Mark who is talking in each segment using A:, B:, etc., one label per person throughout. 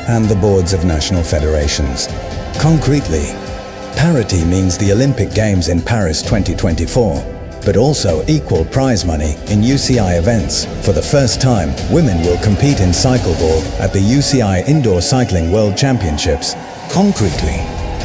A: and the boards of national federations. Concretely, parity means the Olympic Games in Paris 2024, but also equal prize money in UCI events. For the first time, women will compete in cycleball at the UCI Indoor Cycling World Championships. Concretely,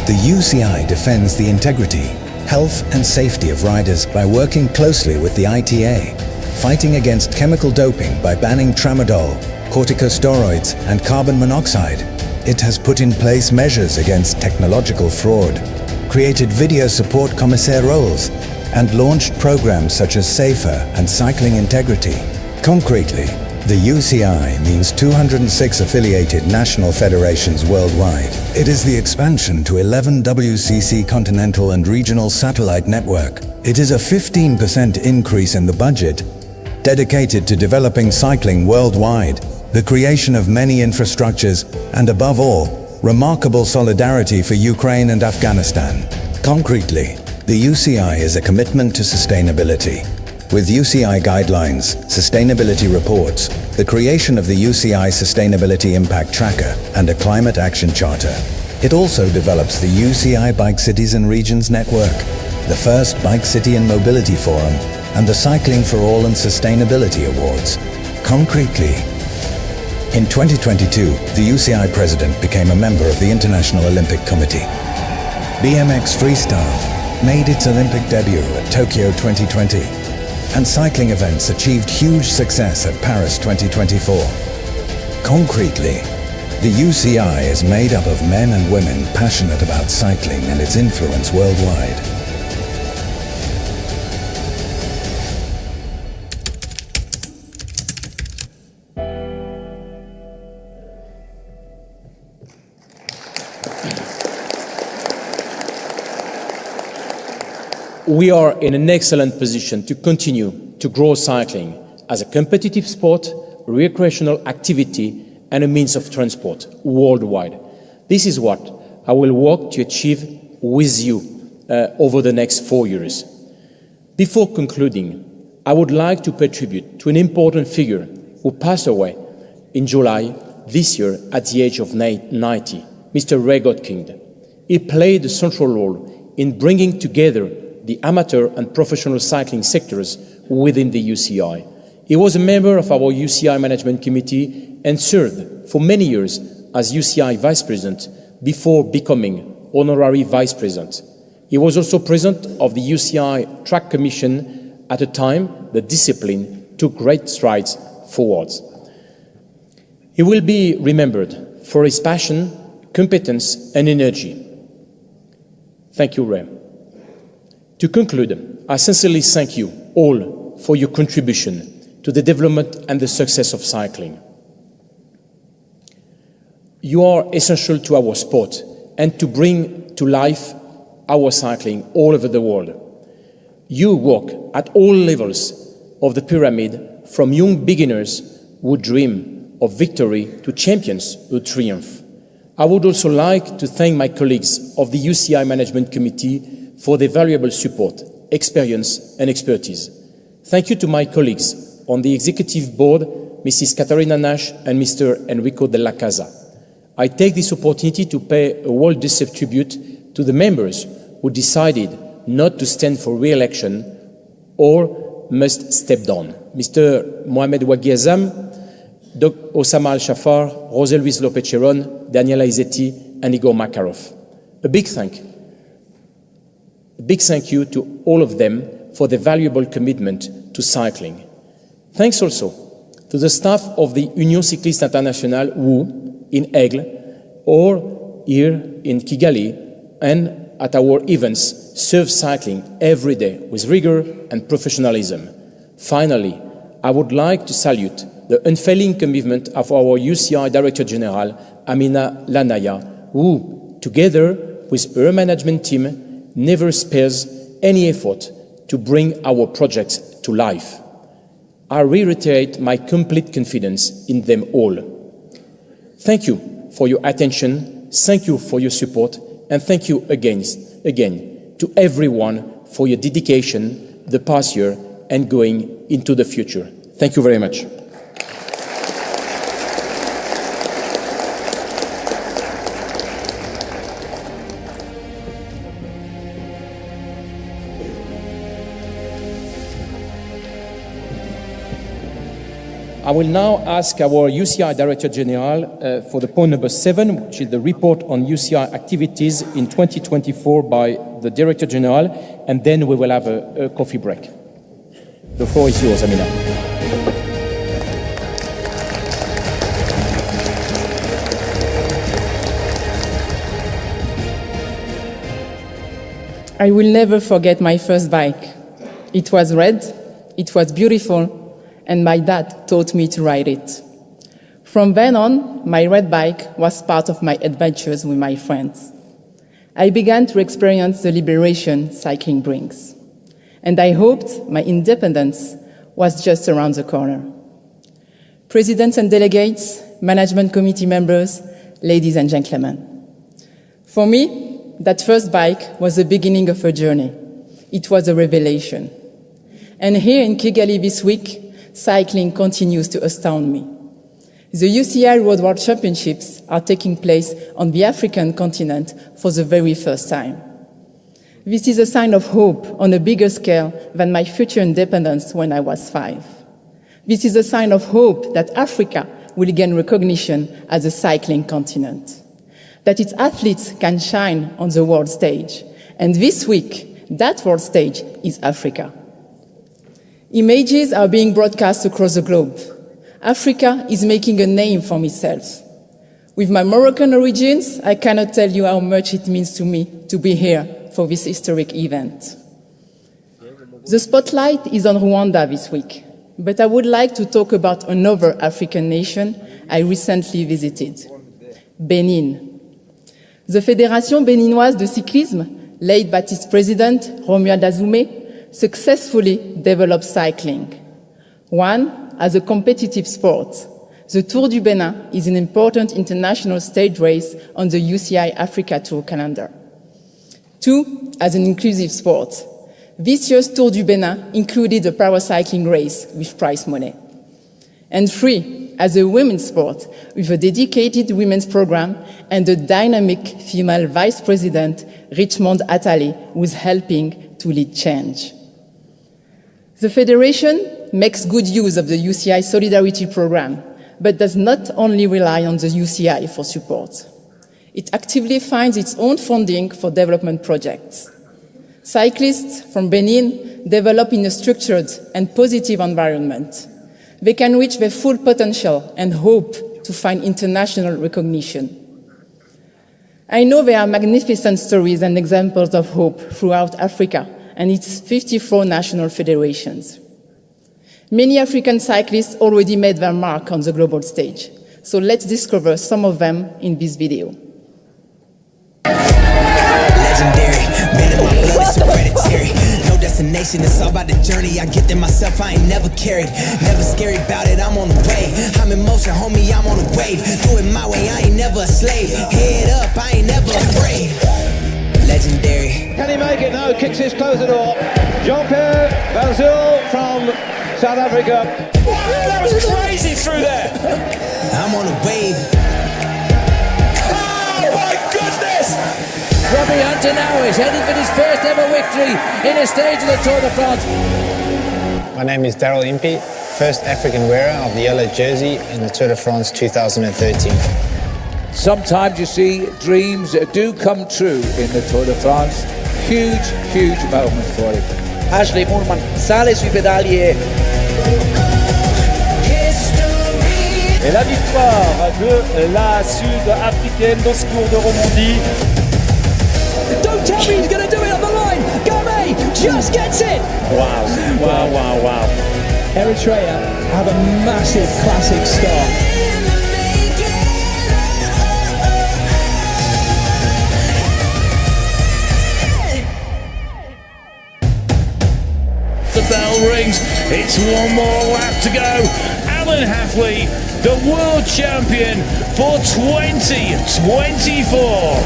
A: the UCI defends the integrity, health and safety of riders by working closely with the ITA, fighting against chemical doping by banning tramadol, corticosteroids and carbon monoxide. It has put in place measures against technological fraud, created video support commissaire roles, and launched programs such as SAFER and Cycling Integrity. Concretely, the UCI means 206 affiliated national federations worldwide. It is the expansion to 11 WCC continental and regional satellite network. It is a 15% increase in the budget dedicated to developing cycling worldwide, the creation of many infrastructures, and above all, remarkable solidarity for Ukraine and Afghanistan. Concretely, the UCI is a commitment to sustainability. With UCI guidelines, sustainability reports, the creation of the UCI Sustainability Impact Tracker, and a climate action charter. It also develops the UCI Bike Cities and Regions Network, the first Bike City and Mobility Forum, and the Cycling for All and Sustainability Awards. Concretely, in 2022, the UCI president became a member of the International Olympic Committee. BMX Freestyle made its Olympic debut at Tokyo 2020, and cycling events achieved huge success at Paris 2024. Concretely, the UCI is made up of men and women passionate about cycling and its influence worldwide.
B: We are in an excellent position to continue to grow cycling as a competitive sport, recreational activity, and a means of transport worldwide. This is what I will work to achieve with you over the next 4 years. Before concluding, I would like to pay tribute to an important figure who passed away in July this year at the age of 90, Mr. Ray Godkind. He played a central role in bringing together the amateur and professional cycling sectors within the UCI. He was a member of our UCI Management Committee and served for many years as UCI Vice President before becoming Honorary Vice President. He was also President of the UCI Track Commission at a time the discipline took great strides forwards. He will be remembered for his passion, competence and energy. Thank you, Ray. To conclude, I sincerely thank you all for your contribution to the development and the success of cycling. You are essential to our sport and to bring to life our cycling all over the world. You work at all levels of the pyramid, from young beginners who dream of victory to champions who triumph. I would also like to thank my colleagues of the UCI Management Committee for their valuable support, experience and expertise. Thank you to my colleagues on the Executive Board, Mrs. Catarina Nash and Mr. Enrico Della Casa. I take this opportunity to pay a well-deserved tribute to the members who decided not to stand for re-election or must step down. Mr. Mohamed Waghi Azam, Osama Al-Shafar, José Luis López Cheron, Daniela Izzetti and Igor Makarov. A big thank you to all of them for their valuable commitment to cycling. Thanks also to the staff of the Union Cycliste Internationale who, in Aigle or here in Kigali and at our events, serve cycling every day with rigor and professionalism. Finally, I would like to salute the unfailing commitment of our UCI Director General, Amina Lanaya, who, together with her management team, never spares any effort to bring our projects to life. I reiterate my complete confidence in them all. Thank you for your attention, thank you for your support, and thank you again to everyone for your dedication the past year and going into the future. Thank you very much. I will now ask our UCI Director General for the point number 7, which is the report on UCI activities in 2024 by the Director General, and then we will have a coffee break. The floor is yours, Amina.
C: I will never forget my first bike. It was red, it was beautiful, and my dad taught me to ride it. From then on, my red bike was part of my adventures with my friends. I began to experience the liberation cycling brings, and I hoped my independence was just around the corner. Presidents and delegates, management committee members, ladies and gentlemen. For me, that first bike was the beginning of a journey. It was a revelation. And here in Kigali this week, cycling continues to astound me. The UCI Road World Championships are taking place on the African continent for the very first time. This is a sign of hope on a bigger scale than my future independence when I was 5. This is a sign of hope that Africa will gain recognition as a cycling continent, that its athletes can shine on the world stage. And this week, that world stage is Africa. Images are being broadcast across the globe. Africa is making a name for itself. With my Moroccan origins, I cannot tell you how much it means to me to be here for this historic event. The spotlight is on Rwanda this week, but I would like to talk about another African nation I recently visited, Benin. The Fédération béninoise de cyclisme, led by its president, Romuald Azoumé, successfully developed cycling. One, as a competitive sport, the Tour du Bénin is an important international stage race on the UCI Africa Tour calendar. 2, as an inclusive sport. This year's Tour du Bénin included a paracycling race with prize money. And 3, as a women's sport, with a dedicated women's program and a dynamic female vice president, Richmond Attali, who is helping to lead change. The Federation makes good use of the UCI Solidarity Program, but does not only rely on the UCI for support. It actively finds its own funding for development projects. Cyclists from Benin develop in a structured and positive environment. They can reach their full potential and hope to find international recognition. I know there are magnificent stories and examples of hope throughout Africa and its 54 national federations. Many African cyclists already made their mark on the global stage, so let's discover some of them in this video.
D: Legendary, man in my blood, it's hereditary. No destination, it's all about the journey. I get there myself, I ain't never carried. Never scary about it, I'm on the way. I'm in motion, homie, I'm on the wave. Do it my way, I ain't never a slave. Head up, I ain't never afraid. Legendary.
E: Can he make it? No, kicks his closer door. Jean-Pierre Barzil from South Africa.
F: Wow, that was crazy through there.
D: I'm on a wave.
F: Oh my goodness!
G: Robbie Hunter now is heading for his first ever victory in a stage of the Tour de France.
H: My name is Daryl Impey, first African wearer of the yellow jersey in the Tour de France 2013.
G: Sometimes you see dreams do come true in the Tour de France. Huge, huge moment for him.
I: Ashley Moorman sale sui pedali
J: et la victoire de la Sud-Africaine dans ce Tour de Romandie.
G: Don't tell me he's going to do it on the line. Gamay just gets it.
J: Wow, wow, wow, wow.
K: Eritrea have a massive classic start.
L: The bell rings, it's one more lap to go. Alan Halfley, the world champion for 2024.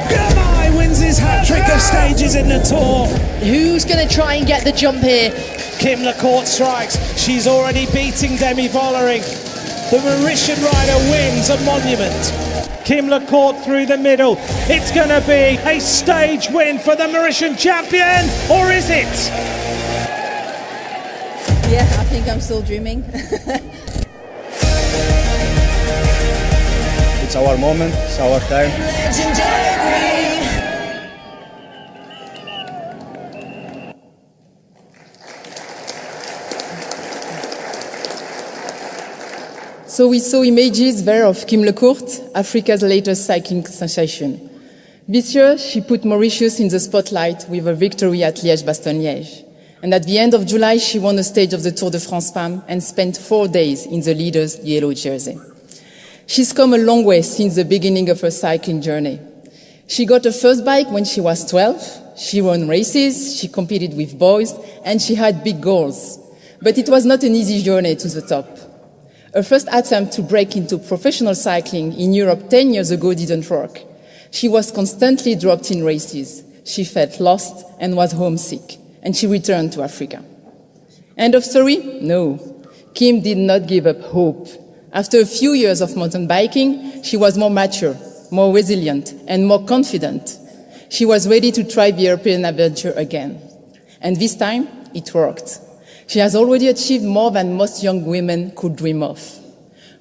M: Gamay wins his hat-trick of stages in the Tour.
N: Who's going to try and get the jump here?
M: Kim Lacourt strikes. She's already beating Demi Vollering. The Mauritian rider wins a monument. Kim LaCourte through the middle. It's going to be a stage win for the Mauritian champion, or is it?
O: Yeah, I think I'm still dreaming.
P: It's our moment, it's our time.
C: So we saw images there of Kim LaCourte, Africa's latest cycling sensation. This year, she put Mauritius in the spotlight with a victory at Liège-Bastogne-Liège. And at the end of July, she won the stage of the Tour de France Femmes and spent 4 days in the leader's yellow jersey. She's come a long way since the beginning of her cycling journey. She got her first bike when she was 12. She won races, she competed with boys, and she had big goals. But it was not an easy journey to the top. Her first attempt to break into professional cycling in Europe 10 years ago didn't work. She was constantly dropped in races. She felt lost and was homesick, and she returned to Africa. End of story? No. Kim did not give up hope. After a few years of mountain biking, she was more mature, more resilient, and more confident. She was ready to try the European adventure again. And this time, it worked. She has already achieved more than most young women could dream of.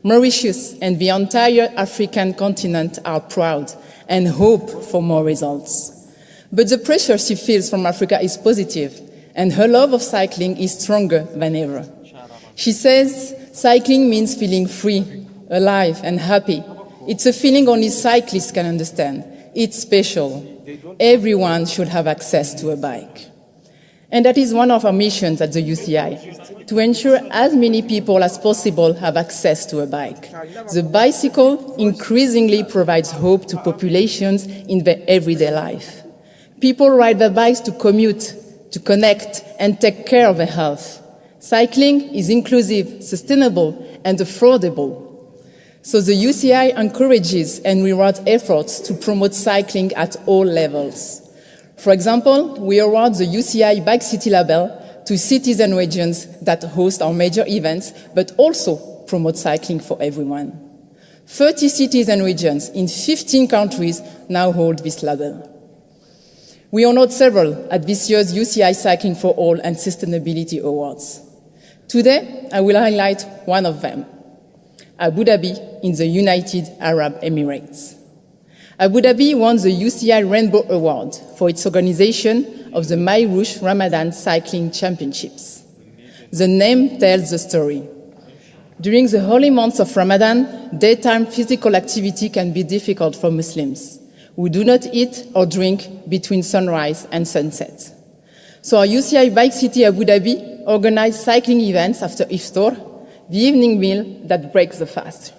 C: Mauritius and the entire African continent are proud and hope for more results. But the pressure she feels from Africa is positive, and her love of cycling is stronger than ever. She says, cycling means feeling free, alive, and happy. It's a feeling only cyclists can understand. It's special. Everyone should have access to a bike. And that is one of our missions at the UCI, to ensure as many people as possible have access to a bike. The bicycle increasingly provides hope to populations in their everyday life. People ride their bikes to commute, to connect, and take care of their health. Cycling is inclusive, sustainable, and affordable. So the UCI encourages and rewards efforts to promote cycling at all levels. For example, we award the UCI Bike City label to cities and regions that host our major events, but also promote cycling for everyone. 30 cities and regions in 15 countries now hold this label. We honored several at this year's UCI Cycling for All and Sustainability Awards. Today, I will highlight one of them, Abu Dhabi in the United Arab Emirates. Abu Dhabi won the UCI Rainbow Award for its organization of the Mayroush Ramadan Cycling Championships. The name tells the story. During the holy months of Ramadan, daytime physical activity can be difficult for Muslims who do not eat or drink between sunrise and sunset. So our UCI Bike City Abu Dhabi organized cycling events after Iftar, the evening meal that breaks the fast.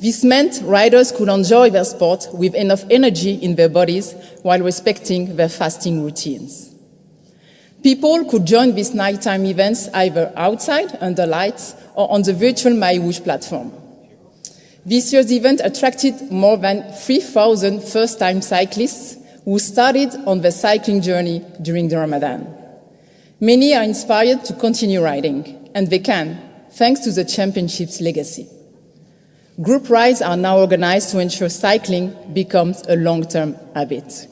C: This meant riders could enjoy their sport with enough energy in their bodies while respecting their fasting routines. People could join these nighttime events either outside, under lights, or on the virtual Mayroush platform. This year's event attracted more than 3,000 first-time cyclists who started on their cycling journey during the Ramadan. Many are inspired to continue riding, and they can, thanks to the championship's legacy. Group rides are now organized to ensure cycling becomes a long-term habit.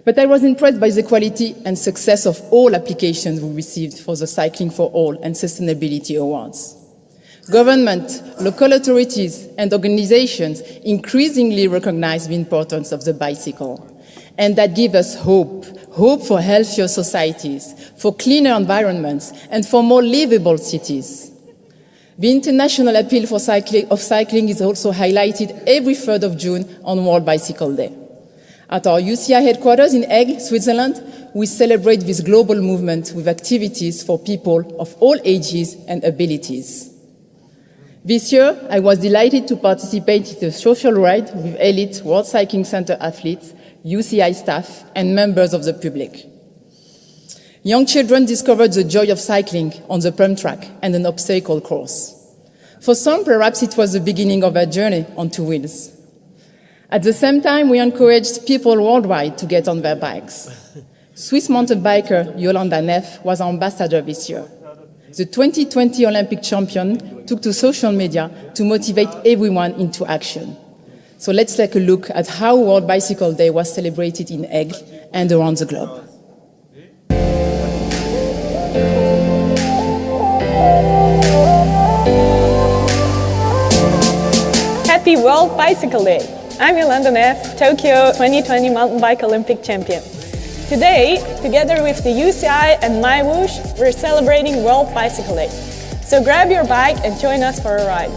C: But I was impressed by the quality and success of all applications we received for the Cycling for All and Sustainability Awards. Government, local authorities, and organizations increasingly recognize the importance of the bicycle, and that gives us hope for healthier societies, for cleaner environments, and for more livable cities. The international appeal of cycling is also highlighted every 3rd of June on World Bicycle Day. At our UCI headquarters in Aigle, Switzerland, we celebrate this global movement with activities for people of all ages and abilities. This year, I was delighted to participate in a social ride with elite World Cycling Center athletes, UCI staff, and members of the public. Young children discovered the joy of cycling on the pump track and an obstacle course. For some, perhaps it was the beginning of their journey on 2 wheels. At the same time, we encouraged people worldwide to get on their bikes. Swiss mountain biker Yolanda Neff was our ambassador this year. The 2020 Olympic champion took to social media to motivate everyone into action. So let's take a look at how World Bicycle Day was celebrated in Aigle and around the globe.
Q: Happy World Bicycle Day! I'm Yolanda Neff, Tokyo 2020 mountain bike Olympic champion. Today, together with the UCI and MyWhoosh, we're celebrating World Bicycle Day. So grab your bike and join us for a ride.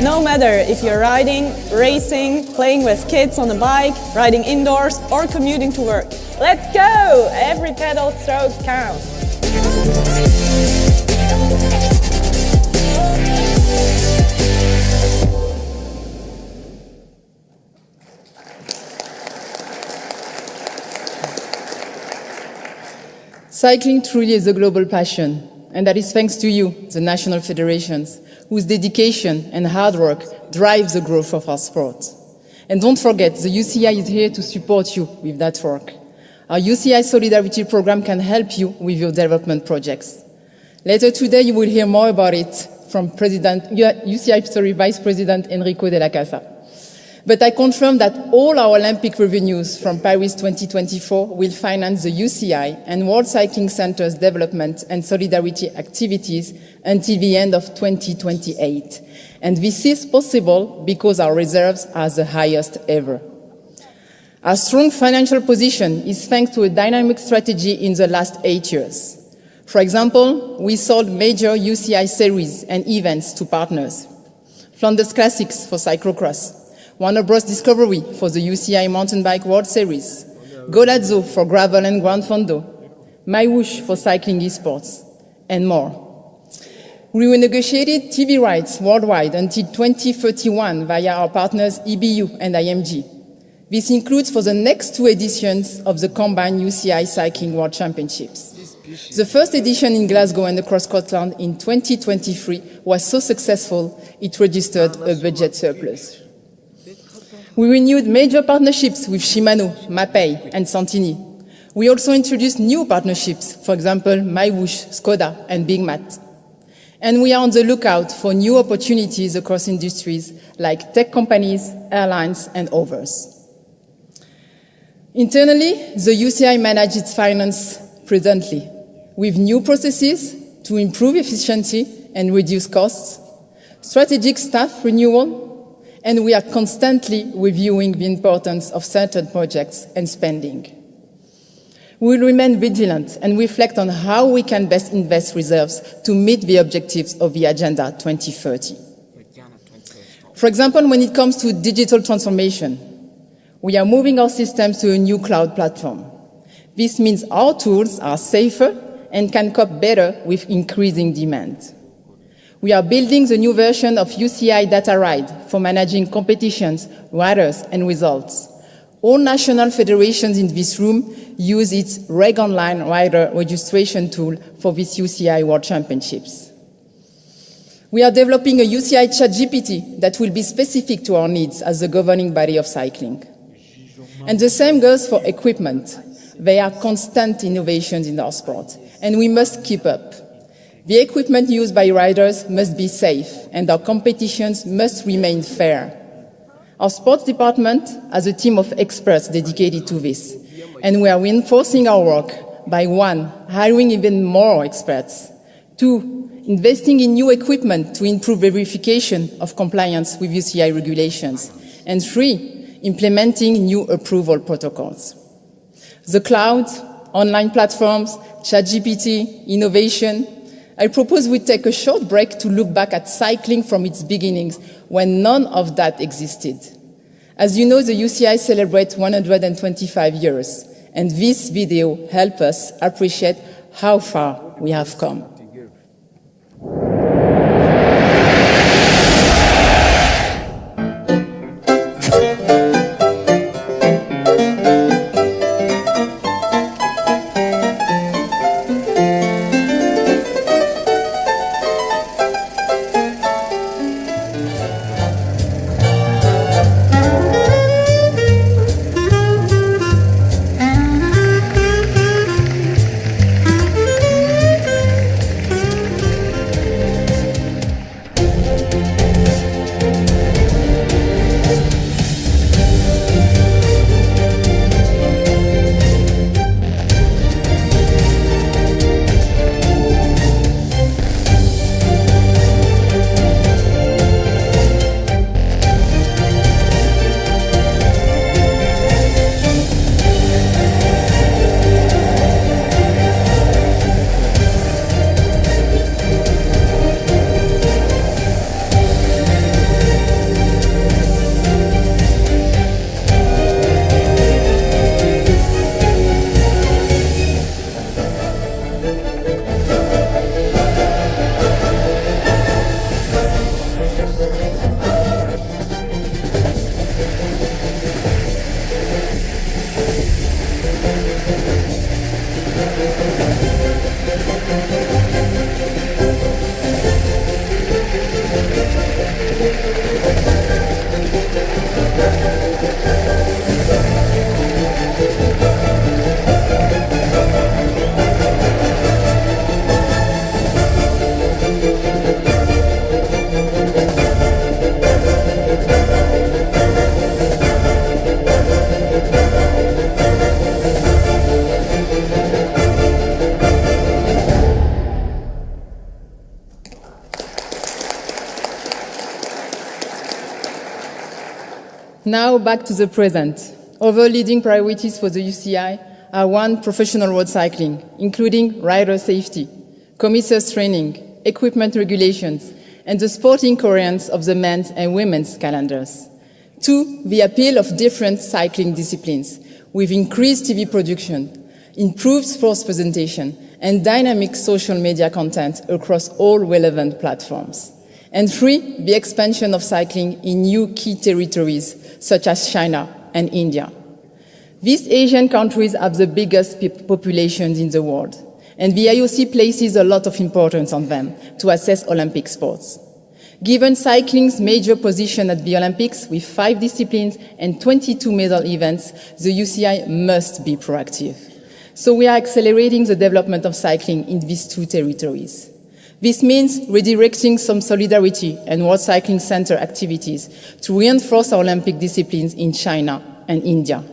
Q: No matter if you're riding, racing, playing with kids on a bike, riding indoors, or commuting to work. Let's go! Every pedal stroke counts.
C: Cycling truly is a global passion, and that is thanks to you, the national federations, whose dedication and hard work drive the growth of our sport. And don't forget, the UCI is here to support you with that work. Our UCI Solidarity Program can help you with your development projects. Later today, you will hear more about it from UCI Vice President Enrico de la Casa. But I confirm that all our Olympic revenues from Paris 2024 will finance the UCI and World Cycling Centre's development and solidarity activities until the end of 2028. And this is possible because our reserves are the highest ever. Our strong financial position is thanks to a dynamic strategy in the last 8 years. For example, we sold major UCI series and events to partners. Flanders Classics for cyclocross, Warner Bros. Discovery for the UCI Mountain Bike World Series, Golazzo for gravel and ground fondo, MyWhoosh for cycling esports, and more. We renegotiated TV rights worldwide until 2031 via our partners EBU and IMG. This includes for the next 2 editions of the combined UCI Cycling World Championships. The first edition in Glasgow and across Scotland in 2023 was so successful it registered a budget surplus. We renewed major partnerships with Shimano, Mapei, and Santini. We also introduced new partnerships, for example, MyWhoosh, Skoda, and Big Mat. And we are on the lookout for new opportunities across industries like tech companies, airlines, and others. Internally, the UCI manages its finance presently with new processes to improve efficiency and reduce costs, strategic staff renewal, and we are constantly reviewing the importance of certain projects and spending. We will remain vigilant and reflect on how we can best invest reserves to meet the objectives of the Agenda 2030. For example, when it comes to digital transformation, we are moving our systems to a new cloud platform. This means our tools are safer and can cope better with increasing demand. We are building the new version of UCI Data Ride for managing competitions, riders, and results. All national federations in this room use its Reg Online rider registration tool for this UCI World Championships. We are developing a UCI ChatGPT that will be specific to our needs as the governing body of cycling. And the same goes for equipment. There are constant innovations in our sport, and we must keep up. The equipment used by riders must be safe, and our competitions must remain fair. Our sports department has a team of experts dedicated to this, and we are reinforcing our work by 1, hiring even more experts, 2, investing in new equipment to improve verification of compliance with UCI regulations, and 3, implementing new approval protocols. The cloud, online platforms, ChatGPT, innovation. I propose we take a short break to look back at cycling from its beginnings when none of that existed. As you know, the UCI celebrates 125 years, and this video helps us appreciate how far we have come. Now back to the present. Other leading priorities for the UCI are 1, professional road cycling, including rider safety, commissars training, equipment regulations, and the sporting coherence of the men's and women's calendars. 2, the appeal of different cycling disciplines, with increased TV production, improved sports presentation, and dynamic social media content across all relevant platforms. And 3, the expansion of cycling in new key territories, such as China and India. These Asian countries have the biggest populations in the world, and the IOC places a lot of importance on them to assess Olympic sports. Given cycling's major position at the Olympics, with 5 disciplines and 22 medal events, the UCI must be proactive. So we are accelerating the development of cycling in these 2 territories. This means redirecting some solidarity and World Cycling Center activities to reinforce our Olympic disciplines in China and India.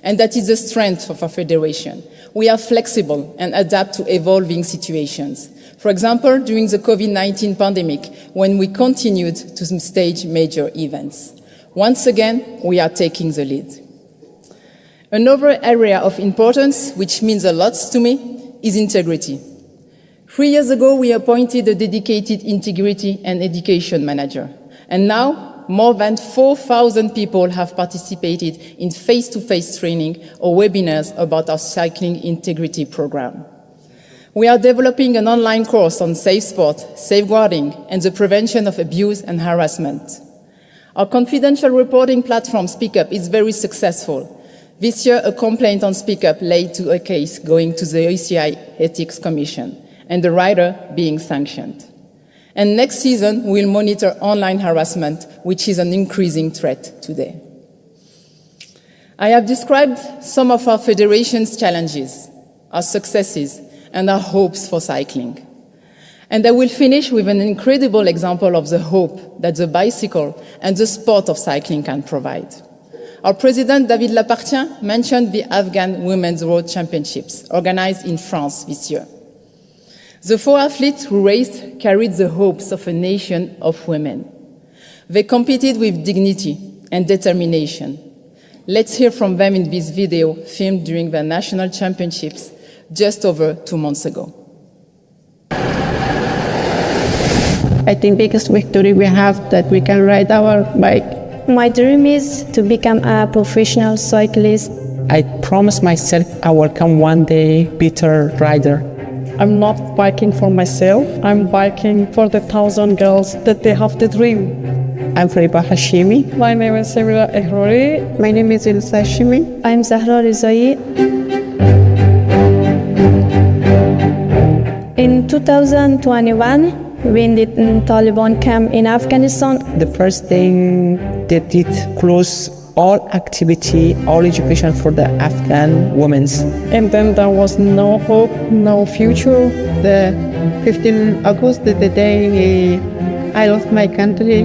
C: And that is the strength of our federation. We are flexible and adapt to evolving situations. For example, during the COVID-19 pandemic, when we continued to stage major events. Once again, we are taking the lead. Another area of importance, which means a lot to me, is integrity. 3 years ago, we appointed a dedicated integrity and education manager. And now, more than 4,000 people have participated in face-to-face training or webinars about our cycling integrity program. We are developing an online course on safe sport, safeguarding, and the prevention of abuse and harassment. Our confidential reporting platform, SpeakUp, is very successful. This year, a complaint on SpeakUp led to a case going to the UCI Ethics Commission, and the rider being sanctioned. And next season, we'll monitor online harassment, which is an increasing threat today. I have described some of our federation's challenges, our successes, and our hopes for cycling. And I will finish with an incredible example of the hope that the bicycle and the sport of cycling can provide. Our president, David Lapartien, mentioned the Afghan Women's Road Championships organized in France this year. The 4 athletes who raced carried the hopes of a nation of women. They competed with dignity and determination. Let's hear from them in this video filmed during the national championships just over 2 months ago.
R: I think biggest victory we have that we can ride our bike.
S: My dream is to become a professional cyclist.
T: I promised myself I will come one day better rider.
U: I'm not biking for myself, I'm biking for the 1,000 girls that they have the dream.
T: I'm Fariba Hashimi.
U: My name is Samira Ehrori.
R: My name is Ilsa Hashimi.
S: I'm Zahra Rizai. In 2021, when the Taliban came in Afghanistan,
T: the first thing they did close all activity, all education for the Afghan women.
U: And then there was no hope, no future.
R: The 15 August, the day I lost my country,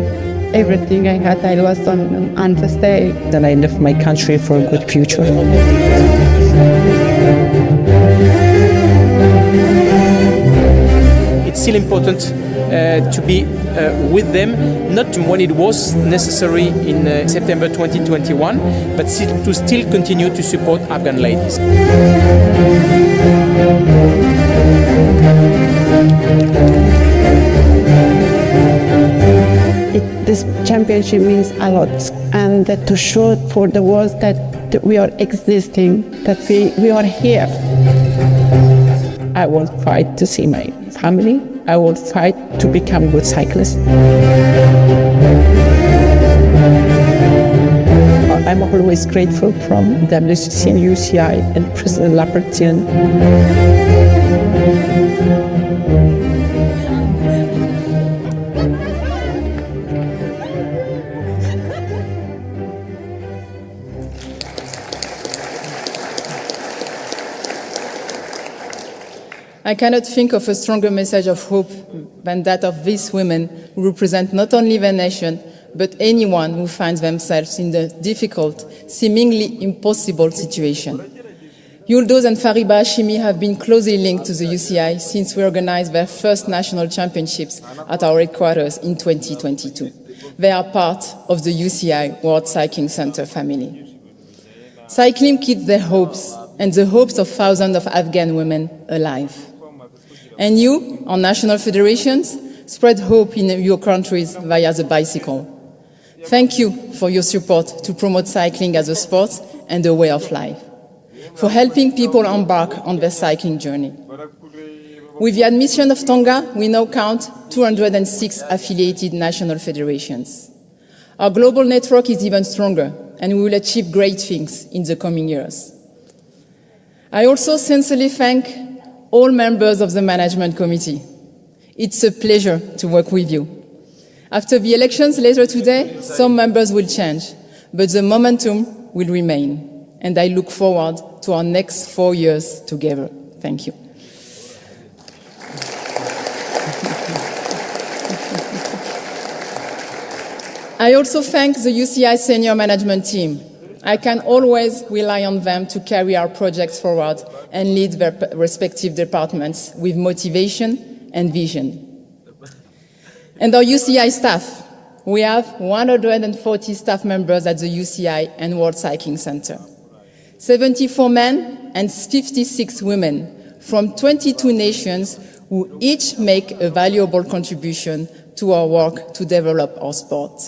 R: everything I had, I lost on the day.
T: Then I left my country for a good future.
B: It's still important to be with them, not when it was necessary in September 2021, but to still continue to support Afghan ladies.
R: This championship means a lot, and to show for the world that we are existing, that we are here.
T: I will fight to see my family. I will fight to become a good cyclist. I'm always grateful from WCC and UCI and President Lapartien.
C: I cannot think of a stronger message of hope than that of these women who represent not only their nation, but anyone who finds themselves in the difficult, seemingly impossible situation. Yuldoz and Fariba Hashimi have been closely linked to the UCI since we organized their first national championships at our headquarters in 2022. They are part of the UCI World Cycling Center family. Cycling keeps their hopes and the hopes of thousands of Afghan women alive. And you, our national federations, spread hope in your countries via the bicycle. Thank you for your support to promote cycling as a sport and a way of life, for helping people embark on their cycling journey. With the admission of Tonga, we now count 206 affiliated national federations. Our global network is even stronger, and we will achieve great things in the coming years. I also sincerely thank all members of the Management Committee. It's a pleasure to work with you. After the elections later today, some members will change, but the momentum will remain. And I look forward to our next 4 years together. Thank you. I also thank the UCI senior management team. I can always rely on them to carry our projects forward and lead their respective departments with motivation and vision. And our UCI staff. We have 140 staff members at the UCI and World Cycling Center. 74 men and 56 women from 22 nations who each make a valuable contribution to our work to develop our sport.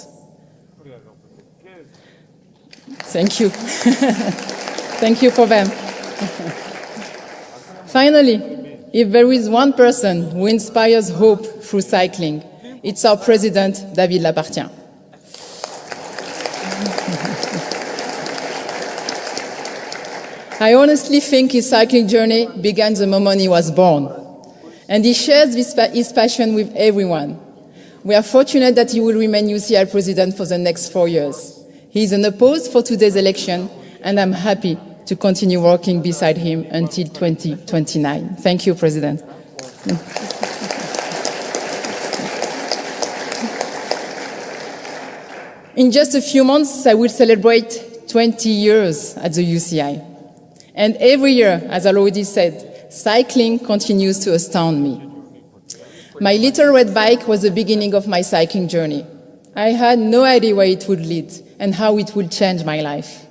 C: Thank you. Thank you for them. Finally, if there is one person who inspires hope through cycling, it's our president, David Lapartien. I honestly think his cycling journey began the moment he was born. And he shares his passion with everyone. We are fortunate that he will remain UCI president for the next 4 years. He is unopposed for today's election, and I'm happy to continue working beside him until 2029. Thank you, President. In just a few months, I will celebrate 20 years at the UCI. And every year, as I already said, cycling continues to astound me. My little red bike was the beginning of my cycling journey. I had no idea where it would lead and how it would change my life.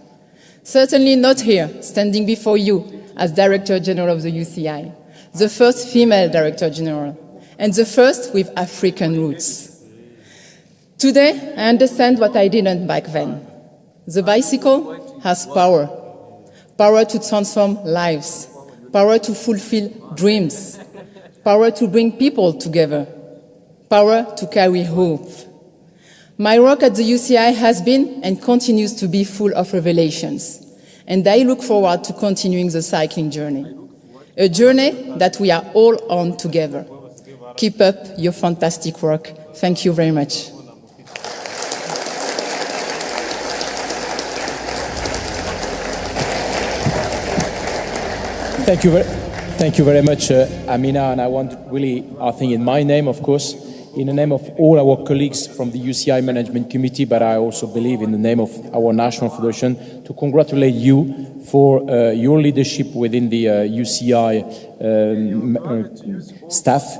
C: Certainly not here, standing before you as Director General of the UCI, the first female Director General, and the first with African roots. Today, I understand what I didn't back then. The bicycle has power. Power to transform lives. Power to fulfill dreams. Power to bring people together. Power to carry hope. My work at the UCI has been and continues to be full of revelations. And I look forward to continuing the cycling journey. A journey that we are all on together. Keep up your fantastic work. Thank you very much.
B: Thank you very much, Amina. And I want really, I think in my name, of course, in the name of all our colleagues from the UCI Management Committee, but I also believe in the name of our National Federation, to congratulate you for your leadership within the UCI staff.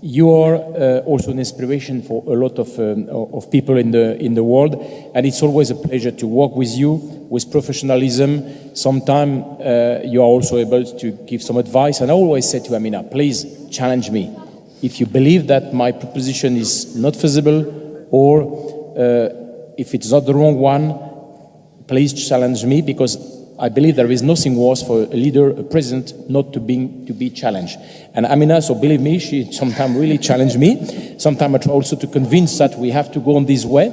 B: You are also an inspiration for a lot of people in the world, and it's always a pleasure to work with you with professionalism. Sometimes you are also able to give some advice, and I always say to Amina, please challenge me. If you believe that my proposition is not feasible, or if it's not the wrong one, please challenge me, because I believe there is nothing worse for a leader, a president, not to be challenged. And Amina, so believe me, she sometimes really challenged me. Sometimes I try also to convince that we have to go on this way.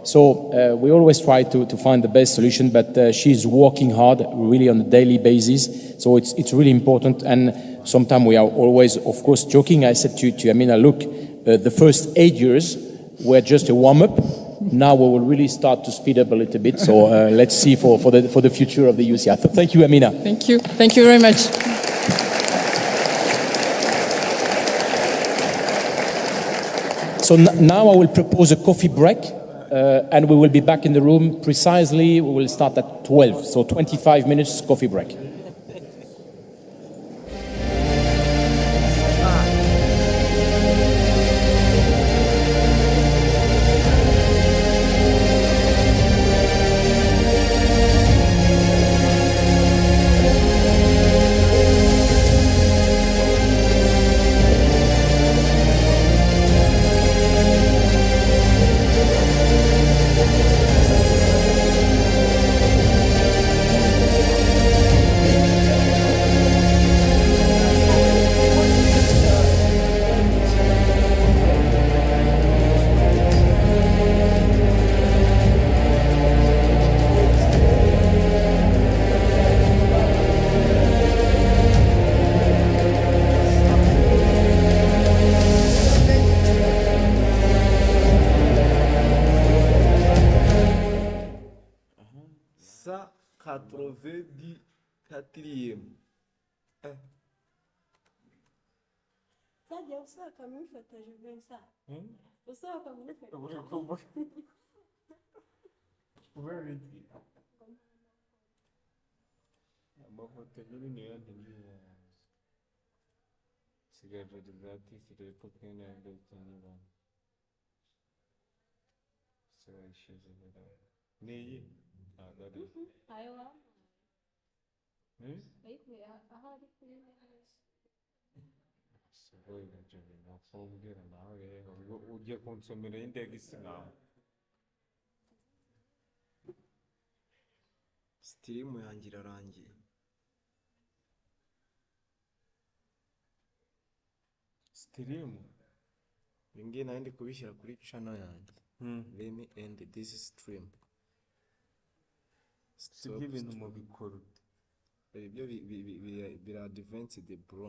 B: So we always try to find the best solution, but she's working hard, really on a daily basis. So it's really important. And sometimes we are always, of course, joking. I said to Amina, look, the first 8 years were just a warm-up. Now we will really start to speed up a little bit. So let's see for the future of the UCI. Thank you, Amina.
C: Thank you. Thank you very much.
B: So now I will propose a coffee break, and we will be back in the room precisely. We will start at 12. So 25 minutes coffee break.
A: Sitirimu yanjye irarangiye. Sitirimu? Ibingibi nari ndi kubishyira kuri channel yanjye. Let me end this stream. Stop ibintu mu bikoro. Ibyo bira advanced bro.